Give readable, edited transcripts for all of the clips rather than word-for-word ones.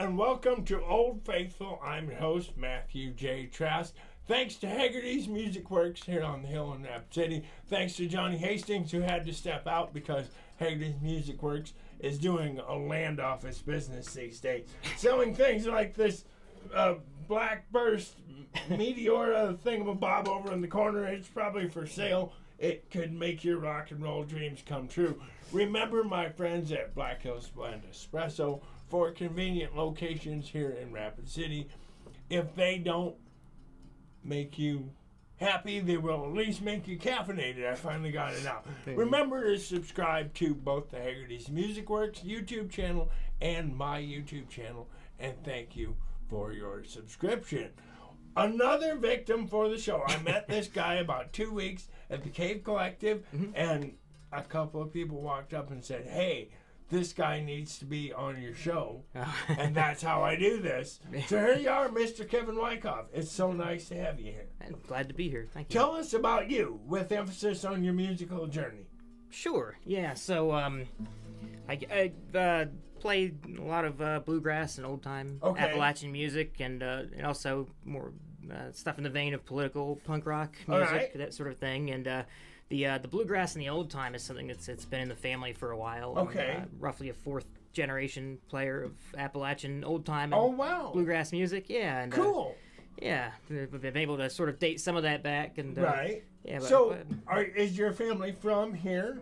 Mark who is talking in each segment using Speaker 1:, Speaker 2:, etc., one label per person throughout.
Speaker 1: and welcome to Old Faithful. I'm your host, Matthew J. Trask. Thanks to Haggerty's Music Works here on the hill in Rapid City. Thanks to Johnny Hastings, who had to step out because Haggerty's Music Works is doing a land office business these days, selling things like this black burst Meteora thingamabob over in the corner. It's probably for sale. It could make your rock and roll dreams come true. Remember my friends at Black Hills Blend Espresso for convenient locations here in Rapid City. If they don't make you happy, they will at least make you caffeinated. I finally got it out. Remember to subscribe to both the Haggerty's Music Works YouTube channel and my YouTube channel, and thank you for your subscription. Another victim for the show. I met this guy about 2 weeks at the Cave Collective, and a couple of people walked up and said, hey, this guy needs to be on your show. And that's how I do this. So here you are, Mr. Kevin Wykoff. It's so nice to have you here.
Speaker 2: I'm glad to be here. Thank you.
Speaker 1: Tell us about you, with emphasis on your musical journey.
Speaker 2: Sure. Yeah. So I played a lot of bluegrass and old time Appalachian music, and also more stuff in the vein of political punk rock music, that sort of thing. And the bluegrass and the old time is something it's been in the family for a while. I'm roughly a fourth generation player of Appalachian old time and bluegrass music. Yeah. And,
Speaker 1: cool.
Speaker 2: Yeah, we've been able to sort of date some of that back. And yeah.
Speaker 1: So, is your family from here?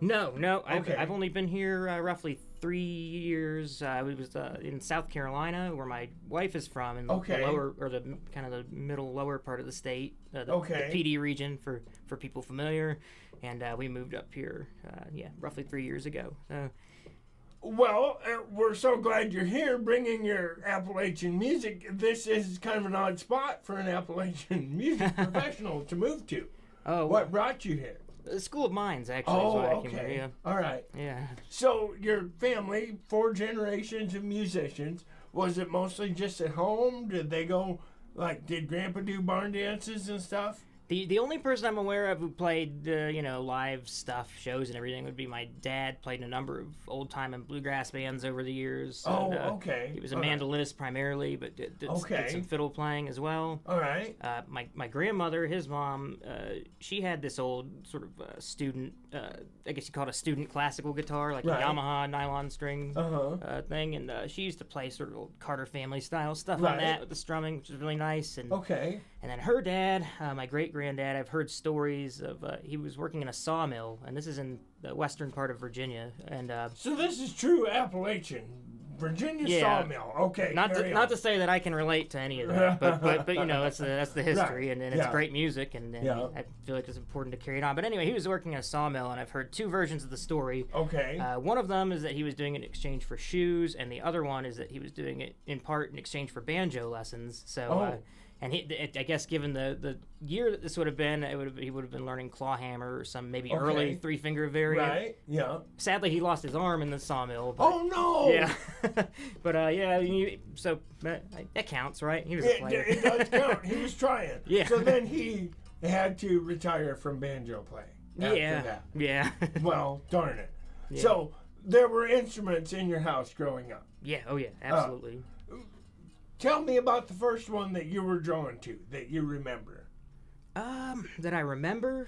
Speaker 2: No. I've only been here roughly 3 years. I was in South Carolina, where my wife is from, in the lower, or the kind of the middle lower part of the state, the PD region for people familiar, and we moved up here, roughly 3 years ago.
Speaker 1: Well, we're so glad you're here, bringing your Appalachian music. This is kind of an odd spot for an Appalachian music professional to move to. Oh, what brought you here?
Speaker 2: The School of Mines, actually.
Speaker 1: Oh, okay. All right.
Speaker 2: Yeah.
Speaker 1: So your family, 4 generations of musicians, was it mostly just at home? Did they go, did Grandpa do barn dances and stuff?
Speaker 2: The only person I'm aware of who played, live stuff, shows and everything would be my dad. Played in a number of old-time and bluegrass bands over the years.
Speaker 1: Oh,
Speaker 2: and,
Speaker 1: okay.
Speaker 2: He was a mandolinist primarily, but did some fiddle playing as well.
Speaker 1: All right.
Speaker 2: My grandmother, his mom, she had this old sort of student, I guess you call it a student classical guitar, like a Yamaha nylon string thing, and she used to play sort of old Carter family style stuff on that with the strumming, which is really nice. And and then her dad, my great-granddad, I've heard stories of, he was working in a sawmill, and this is in the western part of Virginia. And
Speaker 1: so this is true Appalachian, Virginia sawmill. Okay,
Speaker 2: not to say that I can relate to any of that, but that's the history, and it's great music, and I feel like it's important to carry it on. But anyway, he was working in a sawmill, and I've heard 2 versions of the story. Okay. One of them is that he was doing it in exchange for shoes, and the other one is that he was doing it in part in exchange for banjo lessons. So. And I guess given the year that this would have been, he would have been learning clawhammer or some maybe early 3-finger variant.
Speaker 1: Right. Yeah.
Speaker 2: Sadly, he lost his arm in the sawmill. But,
Speaker 1: oh no!
Speaker 2: Yeah. But so that counts, right? He was a player.
Speaker 1: It does count. He was trying.
Speaker 2: Yeah.
Speaker 1: So then he had to retire from banjo playing. After that.
Speaker 2: Yeah.
Speaker 1: Well, darn it.
Speaker 2: Yeah.
Speaker 1: So there were instruments in your house growing up.
Speaker 2: Yeah. Oh yeah. Absolutely.
Speaker 1: Tell me about the first one that you were drawn to, that you remember.
Speaker 2: That I remember?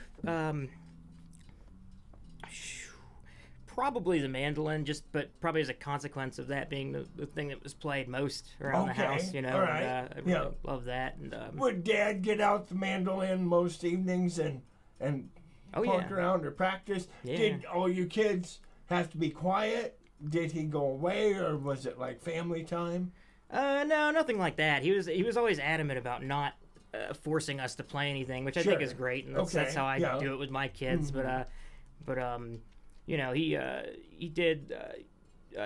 Speaker 2: Probably the mandolin, but probably as a consequence of that being the thing that was played most around the house, All right. And, I really love that. And,
Speaker 1: would Dad get out the mandolin most evenings and park around or practice?
Speaker 2: Yeah.
Speaker 1: Did all you kids have to be quiet? Did he go away, or was it like family time?
Speaker 2: No, nothing like that. He was always adamant about not forcing us to play anything, which I think is great, and that's how I do it with my kids. Mm-hmm. He did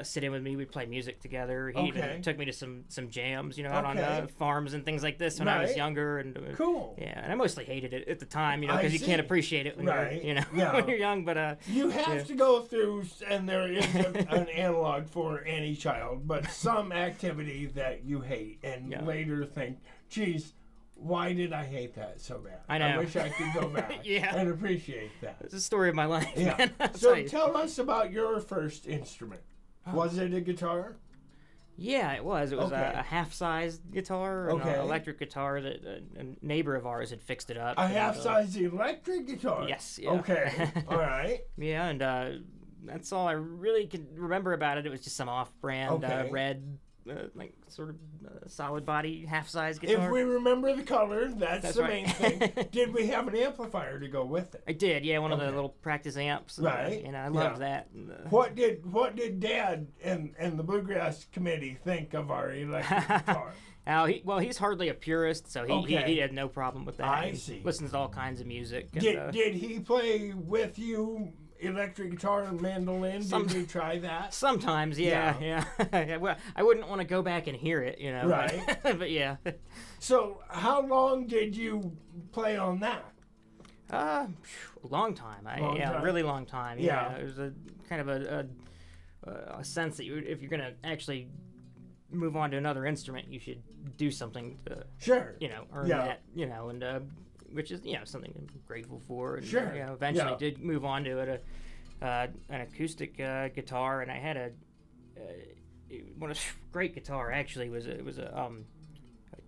Speaker 2: sit in with me. We'd play music together. He even took me to some jams, out on farms and things like this when I was younger. And
Speaker 1: cool.
Speaker 2: Yeah, and I mostly hated it at the time, because you can't appreciate it when when you're young. But
Speaker 1: you have to go through, and there is an analog for any child, but some activity that you hate and later think, geez, why did I hate that so bad?
Speaker 2: I know.
Speaker 1: I wish I could go back and appreciate that.
Speaker 2: It's the story of my life, man.
Speaker 1: So tell us about your first instrument. Was it a guitar?
Speaker 2: Yeah, it was. It was a half-sized guitar, an electric guitar that a neighbor of ours had fixed it up.
Speaker 1: A half-sized electric guitar?
Speaker 2: Yes. Yeah.
Speaker 1: Okay. All right.
Speaker 2: Yeah, and that's all I really can remember about it. It was just some off-brand red, like sort of solid body half-size guitar.
Speaker 1: If we remember the color, that's the main thing. Did we have an amplifier to go with it?
Speaker 2: I did, yeah, one of the little practice amps.
Speaker 1: Right.
Speaker 2: And I loved that.
Speaker 1: What did Dad and the Bluegrass Committee think of our electric guitar?
Speaker 2: He's hardly a purist, so he had no problem with that.
Speaker 1: I see.
Speaker 2: Listens to all kinds of music.
Speaker 1: And, did he play with you electric guitar and mandolin? Did you try that?
Speaker 2: Sometimes, yeah. Well, I wouldn't want to go back and hear it,
Speaker 1: Right.
Speaker 2: But yeah.
Speaker 1: So, how long did you play on that?
Speaker 2: A long time. Really long time. Yeah. It was a kind of a sense that if you're gonna actually move on to another instrument, you should do something to earn that, and which is something I'm grateful for. And, eventually did move on to it an acoustic guitar, and I had a great guitar actually. It was a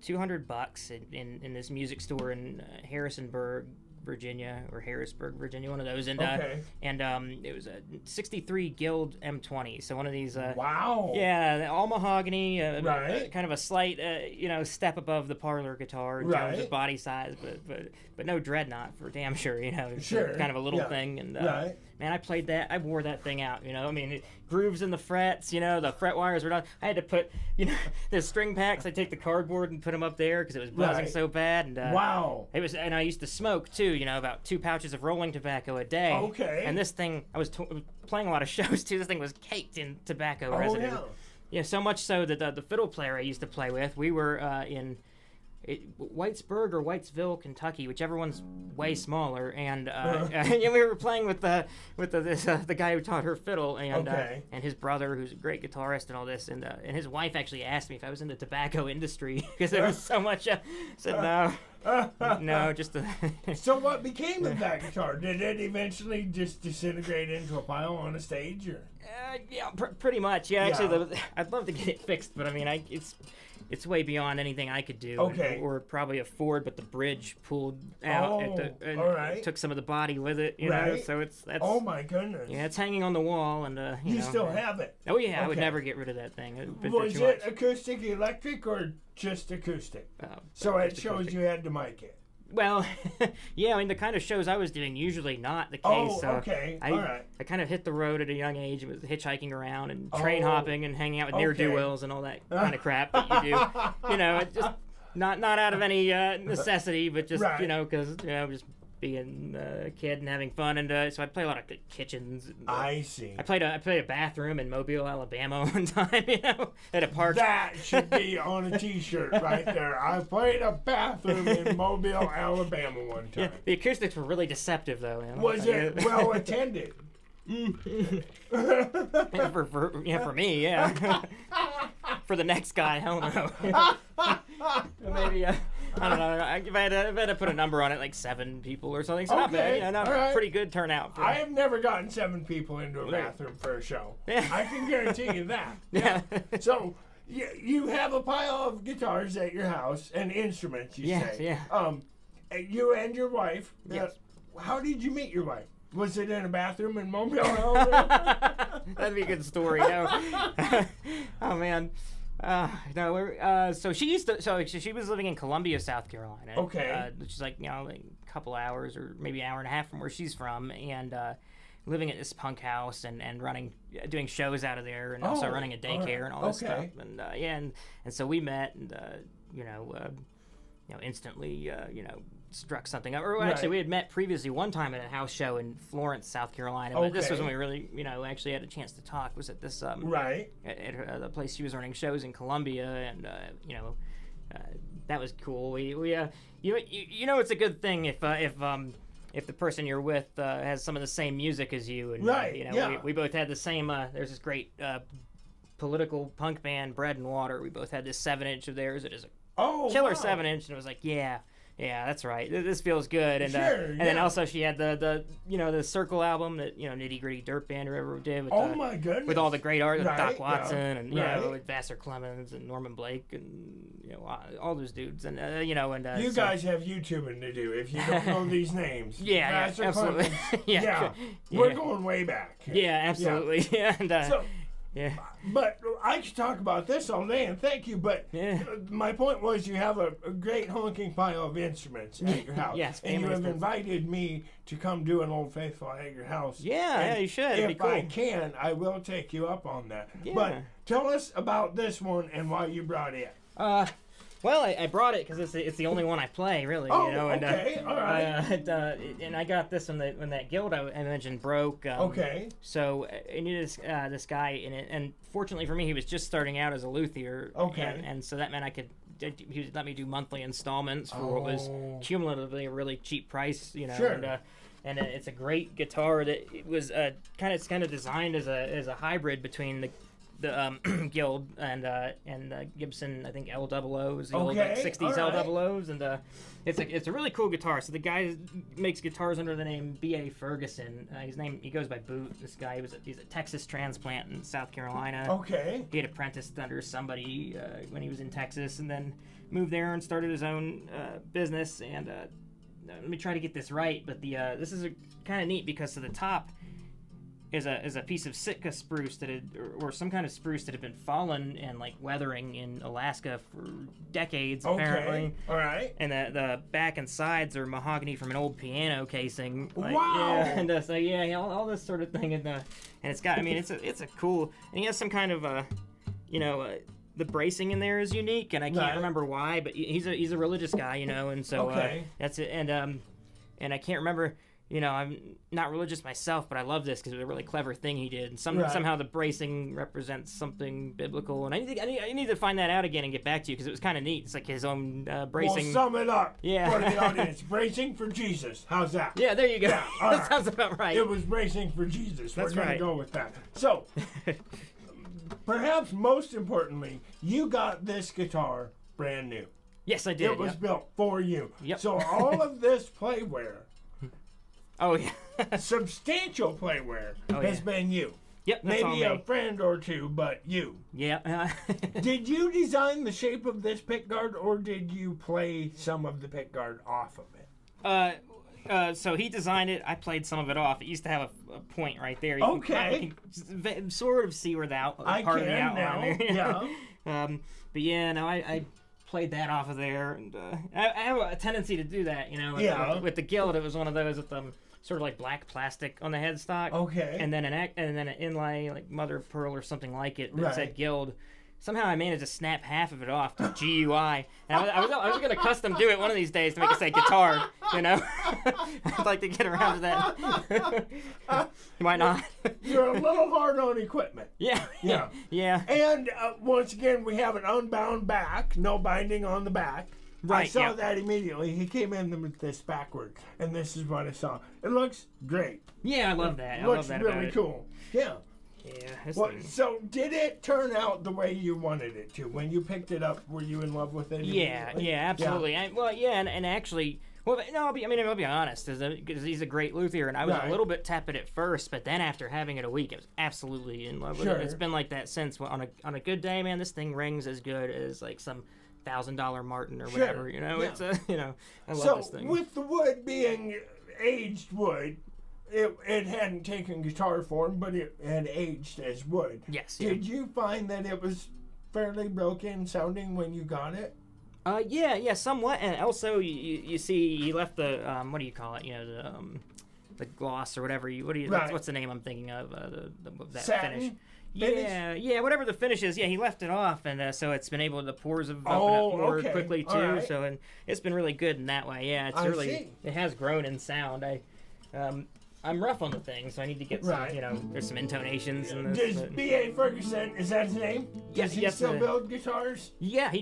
Speaker 2: $200 in this music store in Harrisonburg, Virginia, or Harrisburg, Virginia, one of those, and it was a '63 Guild M20, so one of these.
Speaker 1: Wow.
Speaker 2: Yeah, all mahogany, kind of a slight, step above the parlor guitar in terms of body size, but no dreadnought for damn sure. Kind of a little thing, and man, I played that. I wore that thing out. I mean, grooves in the frets. The fret wires were done. I had to put, the string packs. I take the cardboard and put them up there because it was buzzing so bad. And
Speaker 1: wow.
Speaker 2: It was, and I used to smoke too. About 2 pouches of rolling tobacco a day.
Speaker 1: Okay.
Speaker 2: And this thing, I was playing a lot of shows too. This thing was caked in tobacco residue. Yeah, so much so that the fiddle player I used to play with, we were in Whitesburg or Whitesville, Kentucky, whichever one's way smaller, and we were playing with the guy who taught her fiddle, and his brother, who's a great guitarist, and all this, and his wife actually asked me if I was in the tobacco industry because there was so much. I said no, just.
Speaker 1: So what became of that guitar? Did it eventually just disintegrate into a pile on a stage, or?
Speaker 2: Pretty much. Yeah, actually, I'd love to get it fixed, but I mean, it's way beyond anything I could do or probably afford, but the bridge pulled out and took some of the body with it, so that's oh
Speaker 1: my goodness.
Speaker 2: Yeah, it's hanging on the wall, and
Speaker 1: you still have it.
Speaker 2: Oh yeah, I would never get rid of that thing.
Speaker 1: Was it acoustic electric or just acoustic? So it shows acoustic. You had to mic it.
Speaker 2: Well, yeah, I mean, the kind of shows I was doing, usually not the case.
Speaker 1: Oh, okay.
Speaker 2: I kind of hit the road at a young age and was hitchhiking around and train hopping and hanging out with ne'er-do-wells and all that kind of crap that you do. Just not out of any necessity, but just, because, just being a kid and having fun. And so I play a lot of kitchens.
Speaker 1: I see.
Speaker 2: I played a bathroom in Mobile, Alabama one time, at a park.
Speaker 1: That should be on a T-shirt right there. I played a bathroom in Mobile, Alabama one time.
Speaker 2: Yeah, the acoustics were really deceptive, though.
Speaker 1: Was it well attended?
Speaker 2: For me, yeah. For the next guy, I don't know. Maybe I don't know. If I had to put a number on it, like 7 people or something. So not bad. Pretty good turnout.
Speaker 1: I have never gotten 7 people into a bathroom for a show. Yeah. I can guarantee you that. Yeah. So you have a pile of guitars at your house and instruments. You say.
Speaker 2: Yeah.
Speaker 1: You and your wife.
Speaker 2: Yes.
Speaker 1: How did you meet your wife? Was it in a bathroom in Mobile?
Speaker 2: That'd be a good story. Oh man. So she was living in Columbia, South Carolina.
Speaker 1: Okay.
Speaker 2: Which is like a couple hours or maybe an hour and a half from where she's from, and living at this punk house and doing shows out of there, and also running a daycare and all this stuff. And and so we met, and instantly struck something up. Or actually, we had met previously one time at a house show in Florence, South Carolina. But this was when we really, actually had a chance to talk. Was at this at the place she was running shows in Columbia, and that was cool. We it's a good thing if the person you're with has some of the same music as you, and we both had the same. There's this great political punk band, Bread and Water. We both had this 7-inch of theirs. It is a killer 7-inch, and it was like, Yeah, that's right. This feels good, and and then also she had the the Circle album that Nitty Gritty Dirt Band or whatever did. With
Speaker 1: my goodness!
Speaker 2: With all the great art, Doc Watson, and with Vassar Clemens and Norman Blake, and all those dudes, and you
Speaker 1: guys have YouTubing to do if you don't know these names.
Speaker 2: Vassar
Speaker 1: absolutely. We're going way back.
Speaker 2: Yeah, absolutely. Yeah, and
Speaker 1: yeah. But I could talk about this all day, and thank you, but my point was you have a great honking pile of instruments at your house.
Speaker 2: Yes,
Speaker 1: and you have invited me to come do an Old Faithful at your house.
Speaker 2: Yeah, you should. It'd be cool.
Speaker 1: If I can, I will take you up on that.
Speaker 2: Yeah.
Speaker 1: But tell us about this one and why you brought it.
Speaker 2: Well, I brought it because it's the only one I play, really.
Speaker 1: Okay, all right.
Speaker 2: And I got this when that guild I mentioned broke. So I needed this guy in it, and fortunately for me, he was just starting out as a luthier.
Speaker 1: Okay.
Speaker 2: And so that meant he would let me do monthly installments for what was cumulatively a really cheap price,
Speaker 1: Sure.
Speaker 2: And it's a great guitar that it was kind of designed as a hybrid between the Guild and Gibson, I think LOOs, the old 60s LOOs, and it's a really cool guitar. So the guy makes guitars under the name B.A. Ferguson. He goes by Boot. This guy he's a Texas transplant in South Carolina.
Speaker 1: Okay.
Speaker 2: He had apprenticed under somebody when he was in Texas, and then moved there and started his own business. And let me try to get this right, but this is kind of neat because of the top is a piece of Sitka spruce that or some kind of spruce that had been fallen and like weathering in Alaska for decades apparently.
Speaker 1: All right.
Speaker 2: And the back and sides are mahogany from an old piano casing.
Speaker 1: Wow.
Speaker 2: Yeah, and so all this sort of thing, and it's got. I mean, it's a cool. And he has some kind of the bracing in there is unique, and I can't remember why, but he's a religious guy, and so that's it. And I can't remember. I'm not religious myself, but I love this because it was a really clever thing he did. And somehow the bracing represents something biblical. And I need to find that out again and get back to you because it was kind of neat. It's like his own bracing.
Speaker 1: Well, sum it up
Speaker 2: for
Speaker 1: the audience. Bracing for Jesus. How's that?
Speaker 2: Yeah, there you go.
Speaker 1: Yeah,
Speaker 2: that sounds about right.
Speaker 1: It was bracing for Jesus.
Speaker 2: That's
Speaker 1: We're going to go with that. So, perhaps most importantly, you got this guitar brand new.
Speaker 2: Yes, I did.
Speaker 1: It was built for you.
Speaker 2: Yep.
Speaker 1: So all of this playware...
Speaker 2: Oh, yeah.
Speaker 1: substantial playware has been you.
Speaker 2: Yep, that's
Speaker 1: maybe
Speaker 2: all
Speaker 1: a
Speaker 2: me.
Speaker 1: friend or two, but you.
Speaker 2: Yeah.
Speaker 1: Did you design the shape of this pickguard, or did you play some of the pickguard off of it?
Speaker 2: So he designed it. I played some of it off. It used to have a point right there.
Speaker 1: You
Speaker 2: can sort of see where part of the outline
Speaker 1: now.
Speaker 2: There. But yeah, no, I played that off of there, and I have a tendency to do that, With the Guild, it was one of those with sort of like black plastic on the headstock.
Speaker 1: Okay.
Speaker 2: And then an inlay like mother of pearl or something like it that said Guild. Somehow I managed to snap half of it off to GUI, and I was going to custom do it one of these days to make it say guitar. I'd like to get around to that. You might not.
Speaker 1: You're a little hard on equipment.
Speaker 2: Yeah.
Speaker 1: And once again, we have an unbound back, no binding on the back.
Speaker 2: Right,
Speaker 1: I saw that immediately. He came in with this backwards, and this is what I saw. It looks great.
Speaker 2: Yeah, I love that.
Speaker 1: It looks really cool. Yeah.
Speaker 2: Yeah.
Speaker 1: So did it turn out the way you wanted it to? When you picked it up, were you in love with it?
Speaker 2: Yeah, absolutely.
Speaker 1: Yeah.
Speaker 2: And actually, I'll be honest, because he's a great luthier, and I was a little bit tepid at first, but then after having it a week, I was absolutely in love with it. It's been like that since. On a good day, man, this thing rings as good as like some $1,000 Martin or whatever. It's I love this thing.
Speaker 1: With the wood being aged wood. It hadn't taken guitar form, but it had aged as wood.
Speaker 2: Yes.
Speaker 1: Did you find that it was fairly broken sounding when you got it?
Speaker 2: Yeah, somewhat. And also, you see, he left the what do you call it? The gloss or whatever. What's the name I'm thinking of? That
Speaker 1: Satin
Speaker 2: finish.
Speaker 1: finish?
Speaker 2: Yeah, whatever the finish is. Yeah, he left it off, and so it's been able. The pores have opened up more quickly too.
Speaker 1: Right.
Speaker 2: So and it's been really good in that way. Yeah, it has grown in sound. I'm rough on the thing, so I need to get some, there's some intonations in this.
Speaker 1: Does B.A. Ferguson, is that his name? Does he still build guitars?
Speaker 2: Yeah,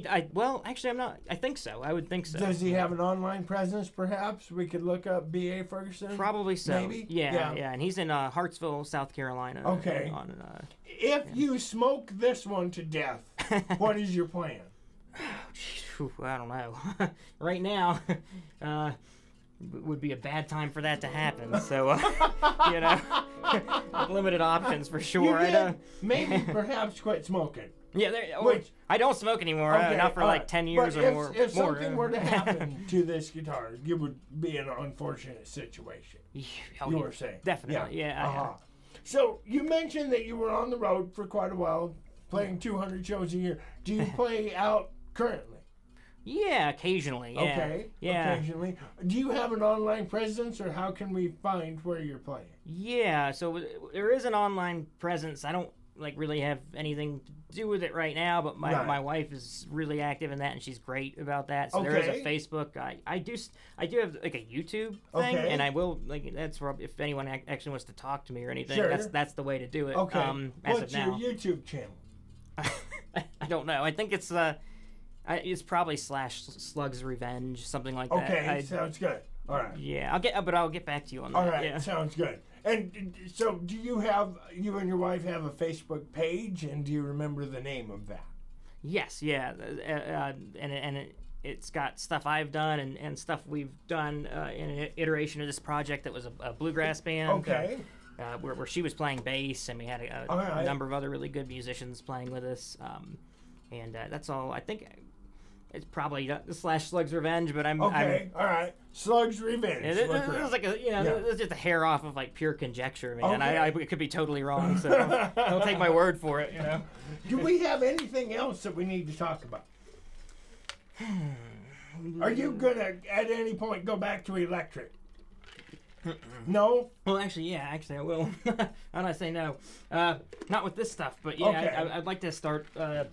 Speaker 2: actually, I'm not, I think so. I would think so.
Speaker 1: Does he have an online presence, perhaps? We could look up B.A. Ferguson?
Speaker 2: Probably so.
Speaker 1: Maybe?
Speaker 2: Yeah, and he's in Hartsville, South Carolina.
Speaker 1: Okay. If you smoke this one to death, what is your plan?
Speaker 2: Oh, jeez. I don't know. Right now, would be a bad time for that to happen. So, you know, limited options for sure.
Speaker 1: Maybe perhaps quit smoking.
Speaker 2: Yeah, I don't smoke anymore.
Speaker 1: Okay,
Speaker 2: not for like 10 years or more.
Speaker 1: If something were to happen to this guitar, it would be an unfortunate situation. You were saying.
Speaker 2: Definitely, yeah.
Speaker 1: So you mentioned that you were on the road for quite a while, playing 200 shows a year. Do you play out currently?
Speaker 2: Yeah, occasionally. Yeah.
Speaker 1: Okay. Yeah. Occasionally. Do you have an online presence, or how can we find where you're playing?
Speaker 2: Yeah. So there is an online presence. I don't really have anything to do with it right now, but my wife is really active in that, and she's great about that. So there is a Facebook. I do have like a YouTube thing, and I will that's where if anyone actually wants to talk to me or anything, that's the way to do it.
Speaker 1: Okay. What's your YouTube channel?
Speaker 2: I don't know. I think it's probably /Slug's Revenge, something like that.
Speaker 1: Okay, sounds good. All right.
Speaker 2: Yeah, I'll get back to you on that.
Speaker 1: All right,
Speaker 2: yeah.
Speaker 1: Sounds good. And so, do you and your wife have a Facebook page, and do you remember the name of that?
Speaker 2: Yes, yeah, and it's got stuff I've done and stuff we've done in an iteration of this project that was a bluegrass band.
Speaker 1: Okay.
Speaker 2: Where she was playing bass, and we had a number of other really good musicians playing with us. And that's all. I think it's probably /Slug's Revenge, but I'm
Speaker 1: okay. All right, Slug's Revenge.
Speaker 2: It was like it's just a hair off of pure conjecture, man. Okay. I could be totally wrong, so don't take my word for it.
Speaker 1: Do we have anything else that we need to talk about? Are you gonna at any point go back to electric? No?
Speaker 2: Well, actually, I will. How do I say no? Not with this stuff, but yeah, I'd like to start. A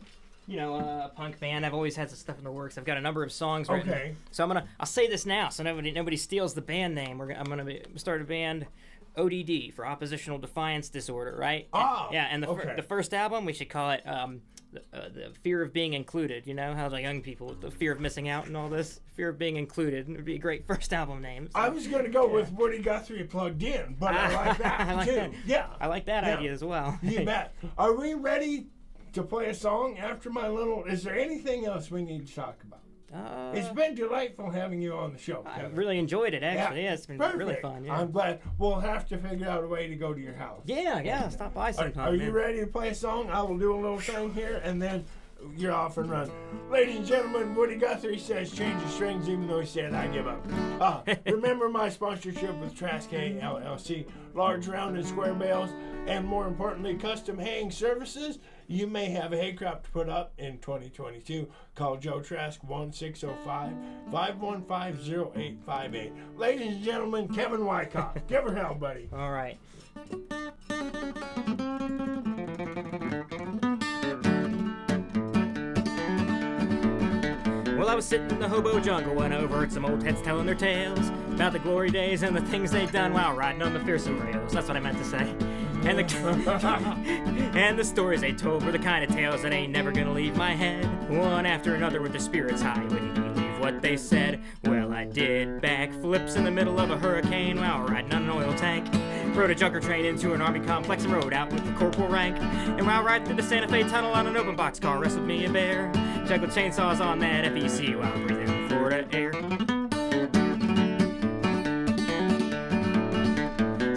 Speaker 2: punk band. I've always had some stuff in the works. I've got a number of songs written. Okay. So I'll say this now, so nobody steals the band name. I'm gonna start a band, ODD, for Oppositional Defiance Disorder, right? And the first album, we should call it the Fear of Being Included. You know how the young people with the fear of missing out and all this, fear of being included. It would be a great first album name. So.
Speaker 1: I was gonna go with Woody Guthrie Plugged In, but I like that too. That. Yeah.
Speaker 2: I like that idea as well.
Speaker 1: You bet. Are we ready to play a song after my little... Is there anything else we need to talk about? It's been delightful having you on the show, Kevin.
Speaker 2: I really enjoyed it, actually. Yeah, it's been really fun. Yeah.
Speaker 1: I'm glad. We'll have to figure out a way to go to your house.
Speaker 2: Yeah, stop by sometime.
Speaker 1: Are you ready to play a song? I will do a little thing here, and then you're off and running. Ladies and gentlemen, Woody Guthrie says change the strings, even though he said I give up. Remember my sponsorship with Trask Hay LLC, large round and square bales, and more importantly, custom haying services. You may have a hay crop to put up in 2022. Call Joe Trask 1-605-515-0858. Ladies and gentlemen, Kevin Wykoff. Give her hell, buddy.
Speaker 2: All right. Well, I was sitting in the hobo jungle when I overheard some old heads telling their tales about the glory days and the things they'd done while riding on the fearsome rails. That's what I meant to say. And the stories they told were the kind of tales that ain't never gonna leave my head. One after another with their spirits high. Would you believe what they said? Well, I did backflips in the middle of a hurricane while riding on an oil tank. Rode a junker train into an army complex and rode out with the corporal rank. And while riding through the Santa Fe tunnel on an open box car, wrestled me a bear. Juggled chainsaws on that FEC while breathing Florida air.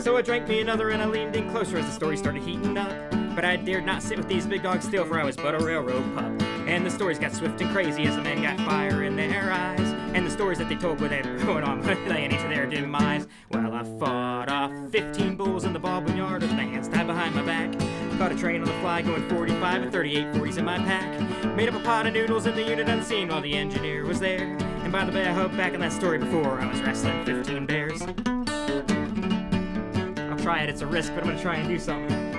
Speaker 2: So I drank me another and I leaned in closer as the story started heating up. But I dared not sit with these big dogs still, for I was but a railroad pup. And the stories got swift and crazy as the men got fire in their eyes. And the stories that they told were they were going on laying into their demise. Well, I fought off 15 bulls in the Baldwin Yard with my hands tied behind my back. Caught a train on the fly going 45 and 38 40s in my pack. Made up a pot of noodles in the unit unseen while the engineer was there. And by the way, I hope back in that story before I was wrestling 15 bears. I'll try it, it's a risk, but I'm gonna try and do something.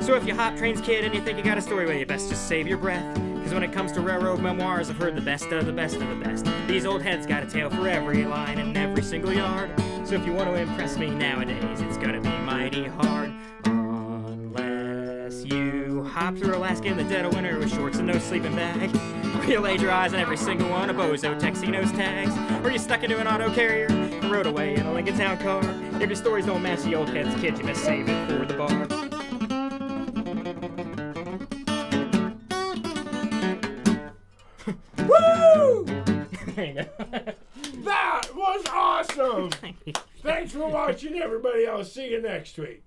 Speaker 2: So if you hop trains, kid, and you think you got a story, well, you best just save your breath. Because when it comes to railroad memoirs, I've heard the best of the best of the best. These old heads got a tale for every line and every single yard. So if you want to impress me nowadays, it's gonna be mighty hard. Unless you hop through Alaska in the dead of winter with shorts and no sleeping bag? Or you laid your eyes on every single one of Bozo Texino's tags? Or you stuck into an auto carrier and rode away in a Lincoln Town car? If your stories don't match the old head's kid, you must save it for the bar.
Speaker 1: Woo!
Speaker 2: There you go.
Speaker 1: That was awesome! Thanks for watching, everybody. I'll see you next week.